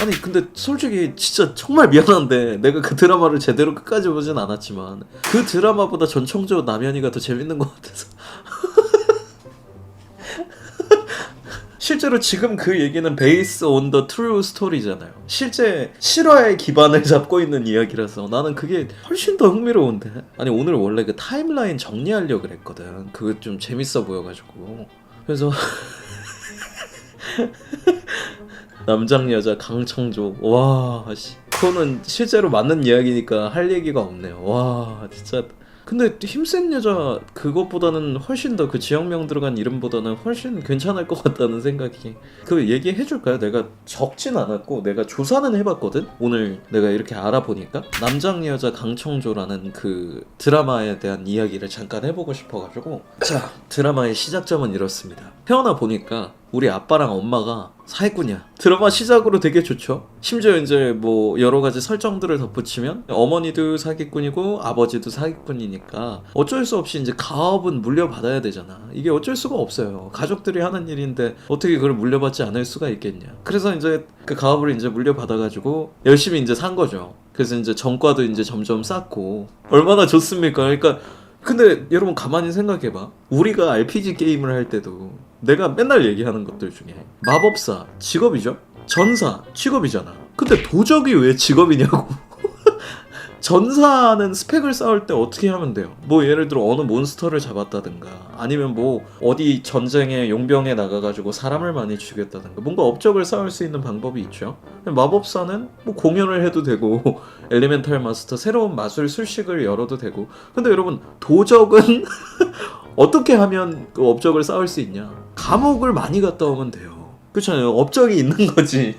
아니 근데 솔직히 진짜 정말 미안한데 내가 그 드라마를 제대로 끝까지 보진 않았지만 그 드라마보다 전청조 남현이가 더 재밌는 것 같아서 실제로 지금 그 얘기는 베이스 온 더 트루 스토리잖아요. 실제 실화의 기반을 잡고 있는 이야기라서 나는 그게 훨씬 더 흥미로운데. 아니 오늘 원래 그 타임라인 정리하려고 그랬거든. 그거 좀 재밌어 보여가지고. 그래서 남장 여자 강청조 와 씨. 그거는 실제로 맞는 이야기니까 할 얘기가 없네요. 와 진짜. 근데 힘센 여자 그것보다는 훨씬 더 그 지역명 들어간 이름보다는 훨씬 괜찮을 것 같다는 생각이. 그 얘기해줄까요? 내가 적진 않았고 내가 조사는 해봤거든? 오늘 내가 이렇게 알아보니까 남장 여자 강청조라는 그 드라마에 대한 이야기를 잠깐 해보고 싶어가지고. 자, 드라마의 시작점은 이렇습니다. 태어나 보니까 우리 아빠랑 엄마가 사기꾼이야. 드라마 시작으로 되게 좋죠. 심지어 이제 뭐 여러 가지 설정들을 덧붙이면 어머니도 사기꾼이고 아버지도 사기꾼이니까 어쩔 수 없이 이제 가업은 물려받아야 되잖아. 이게 어쩔 수가 없어요. 가족들이 하는 일인데 어떻게 그걸 물려받지 않을 수가 있겠냐. 그래서 이제 그 가업을 이제 물려받아가지고 열심히 이제 산 거죠. 그래서 이제 전과도 이제 점점 쌓고 얼마나 좋습니까? 그러니까 근데 여러분 가만히 생각해봐. 우리가 RPG 게임을 할 때도 내가 맨날 얘기하는 것들 중에 마법사 직업이죠? 전사 직업이잖아. 근데 도적이 왜 직업이냐고. 전사는 스펙을 쌓을 때 어떻게 하면 돼요? 뭐 예를 들어 어느 몬스터를 잡았다든가 아니면 뭐 어디 전쟁에 용병에 나가가지고 사람을 많이 죽였다든가 뭔가 업적을 쌓을 수 있는 방법이 있죠. 마법사는 뭐 공연을 해도 되고 엘리멘탈 마스터 새로운 마술 술식을 열어도 되고. 근데 여러분 도적은 어떻게 하면 그 업적을 쌓을 수 있냐? 감옥을 많이 갔다 오면 돼요. 그렇잖아요. 업적이 있는 거지.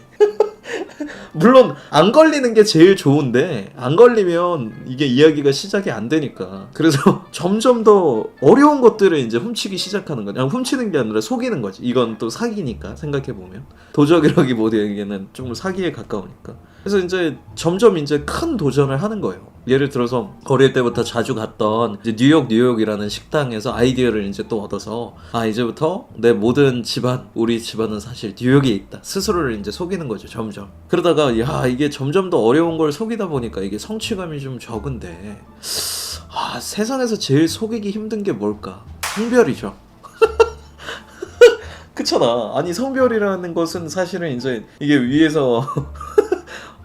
물론 안 걸리는 게 제일 좋은데 안 걸리면 이게 이야기가 시작이 안 되니까. 그래서 점점 더 어려운 것들을 이제 훔치기 시작하는 거지. 그냥 훔치는 게 아니라 속이는 거지. 이건 또 사기니까 생각해보면. 도적이라기보다는 좀 사기에 가까우니까. 그래서 이제 점점 이제 큰 도전을 하는 거예요. 예를 들어서 어릴 때부터 자주 갔던 이제 뉴욕이라는 식당에서 아이디어를 이제 또 얻어서 아 이제부터 내 모든 집안 우리 집안은 사실 뉴욕에 있다 스스로를 이제 속이는 거죠. 점점 그러다가 야 이게 점점 더 어려운 걸 속이다 보니까 이게 성취감이 좀 적은데 아 세상에서 제일 속이기 힘든 게 뭘까? 성별이죠. 그렇잖아. 아니 성별이라는 것은 사실은 이제 이게 위에서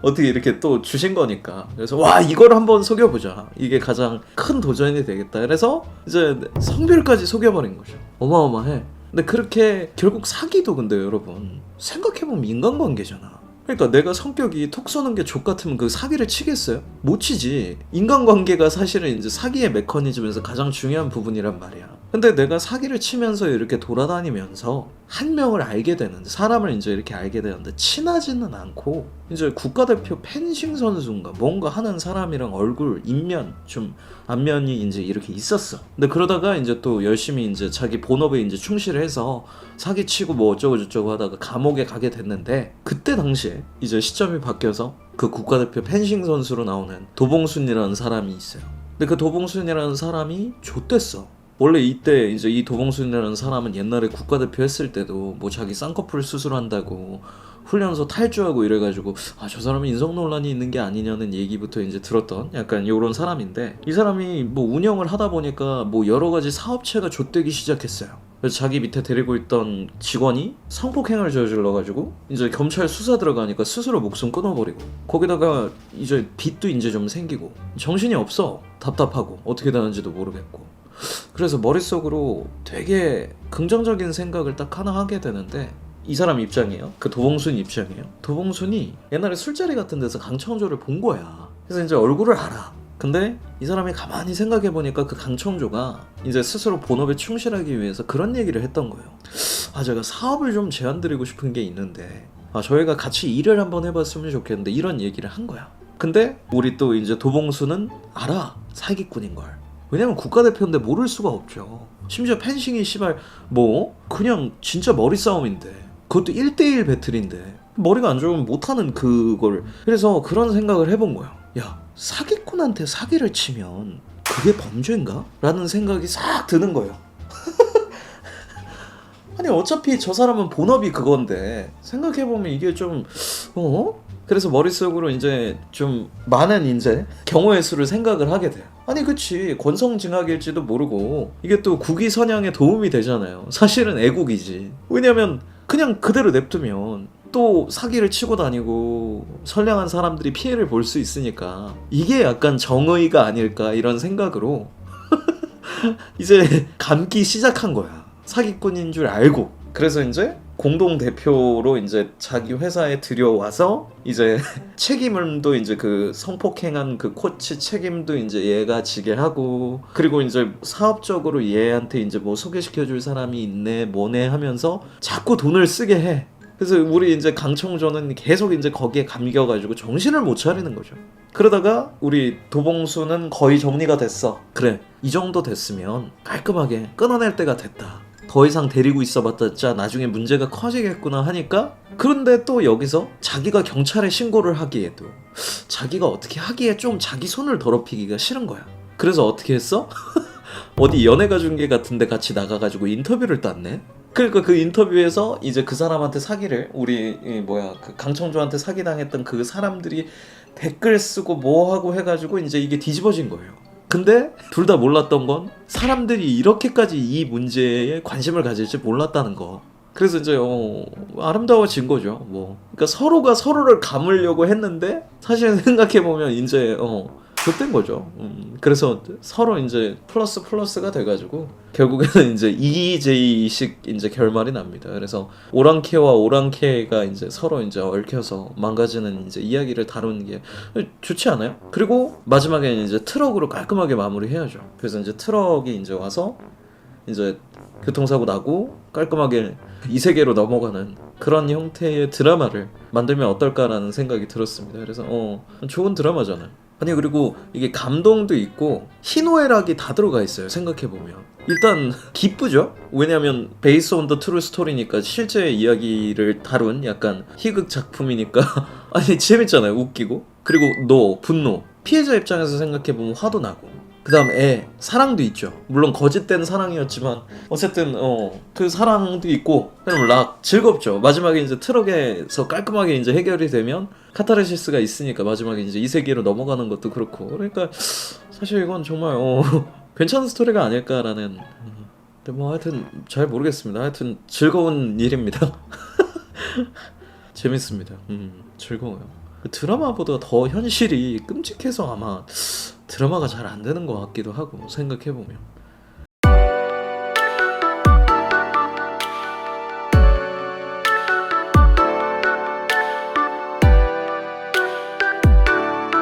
어떻게 이렇게 또 주신 거니까. 그래서 와 이걸 한번 속여보자. 이게 가장 큰 도전이 되겠다. 그래서 이제 성별까지 속여버린 거죠. 어마어마해. 근데 그렇게 결국 사기도 근데 여러분 생각해보면 인간관계잖아. 그러니까 내가 성격이 톡 쏘는 게 족 같으면 그 사기를 치겠어요? 못 치지. 인간관계가 사실은 이제 사기의 메커니즘에서 가장 중요한 부분이란 말이야. 근데 내가 사기를 치면서 이렇게 돌아다니면서 한 명을 알게 되는데 사람을 이제 이렇게 알게 되는데 친하지는 않고 이제 국가대표 펜싱 선수인가 뭔가 하는 사람이랑 얼굴 인면 좀 안면이 이제 이렇게 있었어. 근데 그러다가 이제 또 열심히 이제 자기 본업에 이제 충실을 해서 사기치고 뭐 어쩌고 저쩌고 하다가 감옥에 가게 됐는데 그때 당시에 이제 시점이 바뀌어서 그 국가대표 펜싱 선수로 나오는 도봉순이라는 사람이 있어요. 근데 그 도봉순이라는 사람이 좆됐어. 원래 이때 이제 이 도봉순이라는 사람은 옛날에 국가대표 했을 때도 뭐 자기 쌍꺼풀 수술한다고 훈련소 탈주하고 이래가지고 아 저 사람이 인성 논란이 있는 게 아니냐는 얘기부터 이제 들었던 약간 요런 사람인데 이 사람이 뭐 운영을 하다 보니까 뭐 여러 가지 사업체가 좆되기 시작했어요. 그래서 자기 밑에 데리고 있던 직원이 성폭행을 저질러가지고 이제 경찰 수사 들어가니까 스스로 목숨 끊어버리고 거기다가 이제 빚도 이제 좀 생기고 정신이 없어. 답답하고 어떻게 되는지도 모르겠고. 그래서 머릿속으로 되게 긍정적인 생각을 딱 하나 하게 되는데 이 사람 입장이에요. 그 도봉순 입장이에요. 도봉순이 옛날에 술자리 같은 데서 강청조를 본 거야. 그래서 이제 얼굴을 알아. 근데 이 사람이 가만히 생각해보니까 그 강청조가 이제 스스로 본업에 충실하기 위해서 그런 얘기를 했던 거예요. 아 제가 사업을 좀 제안드리고 싶은 게 있는데 아 저희가 같이 일을 한번 해봤으면 좋겠는데 이런 얘기를 한 거야. 근데 우리 또 이제 도봉순은 알아. 사기꾼인 걸. 왜냐면 국가대표인데 모를 수가 없죠. 심지어 펜싱이 씨발 뭐 그냥 진짜 머리 싸움인데 그것도 1대1 배틀인데 머리가 안 좋으면 못하는 그걸. 그래서 그런 생각을 해본 거야. 야 사기꾼한테 사기를 치면 그게 범죄인가? 라는 생각이 싹 드는 거예요. 아니 어차피 저 사람은 본업이 그건데 생각해보면 이게 좀 그래서 머릿속으로 이제 좀 많은 이제 경우의 수를 생각을 하게 돼요. 아니 그치, 권성징악일지도 모르고 이게 또 국위 선양에 도움이 되잖아요. 사실은 애국이지. 왜냐면 그냥 그대로 냅두면 또 사기를 치고 다니고 선량한 사람들이 피해를 볼 수 있으니까 이게 약간 정의가 아닐까 이런 생각으로 이제 감기 시작한 거야. 사기꾼인 줄 알고. 그래서 이제 공동 대표로 이제 자기 회사에 들여와서 이제 책임도 이제 그 성폭행한 그 코치 책임도 이제 얘가 지게 하고, 그리고 이제 사업적으로 얘한테 이제 뭐 소개시켜줄 사람이 있네 뭐네 하면서 자꾸 돈을 쓰게 해. 그래서 우리 이제 강청조는 계속 이제 거기에 감겨가지고 정신을 못 차리는 거죠. 그러다가 우리 도봉수는 거의 정리가 됐어. 그래, 이 정도 됐으면 깔끔하게 끊어낼 때가 됐다. 더 이상 데리고 있어봤자 나중에 문제가 커지겠구나 하니까, 그런데 또 여기서 자기가 경찰에 신고를 하기에도 자기가 어떻게 하기에 좀 자기 손을 더럽히기가 싫은 거야. 그래서 어떻게 했어? 어디 연예가중계 같은데 같이 나가가지고 인터뷰를 땄네. 그러니까 그 인터뷰에서 이제 그 사람한테 사기를, 우리 그 강청조한테 사기당했던 그 사람들이 댓글 쓰고 뭐 하고 해가지고 이제 이게 뒤집어진 거예요. 근데 둘 다 몰랐던 건 사람들이 이렇게까지 이 문제에 관심을 가질지 몰랐다는 거. 그래서 이제 아름다워진 거죠. 뭐 그러니까 서로가 서로를 감으려고 했는데 사실 생각해 보면 이제 좆된 거죠. 그래서 서로 이제 플러스가 돼가지고 결국에는 이제 EJ식 이제 결말이 납니다. 그래서 오랑캐와 오랑캐가 이제 서로 이제 얽혀서 망가지는 이제 이야기를 다루는 게 좋지 않아요? 그리고 마지막에는 이제 트럭으로 깔끔하게 마무리해야죠. 그래서 이제 트럭이 이제 와서 이제 교통사고 나고 깔끔하게 이 세계로 넘어가는 그런 형태의 드라마를 만들면 어떨까라는 생각이 들었습니다. 그래서 좋은 드라마잖아요. 아니 그리고 이게 감동도 있고 희노애락이 다 들어가 있어요. 생각해보면 일단 기쁘죠. 왜냐면 베이스 온 더 트루 스토리니까 실제 이야기를 다룬 약간 희극 작품이니까 아니 재밌잖아요. 웃기고. 그리고 분노, 피해자 입장에서 생각해보면 화도 나고, 그 다음 사랑도 있죠. 물론 거짓된 사랑이었지만 어쨌든 그 사랑도 있고, 그럼 즐겁죠. 마지막에 이제 트럭에서 깔끔하게 이제 해결이 되면 카타르시스가 있으니까 마지막에 이제 이 세계로 넘어가는 것도 그렇고. 그러니까 사실 이건 정말 괜찮은 스토리가 아닐까라는. 근데 뭐 하여튼 잘 모르겠습니다. 하여튼 즐거운 일입니다. 재밌습니다. 즐거워요. 그 드라마보다 더 현실이 끔찍해서 아마 드라마가 잘 안 되는 것 같기도 하고 생각해보면.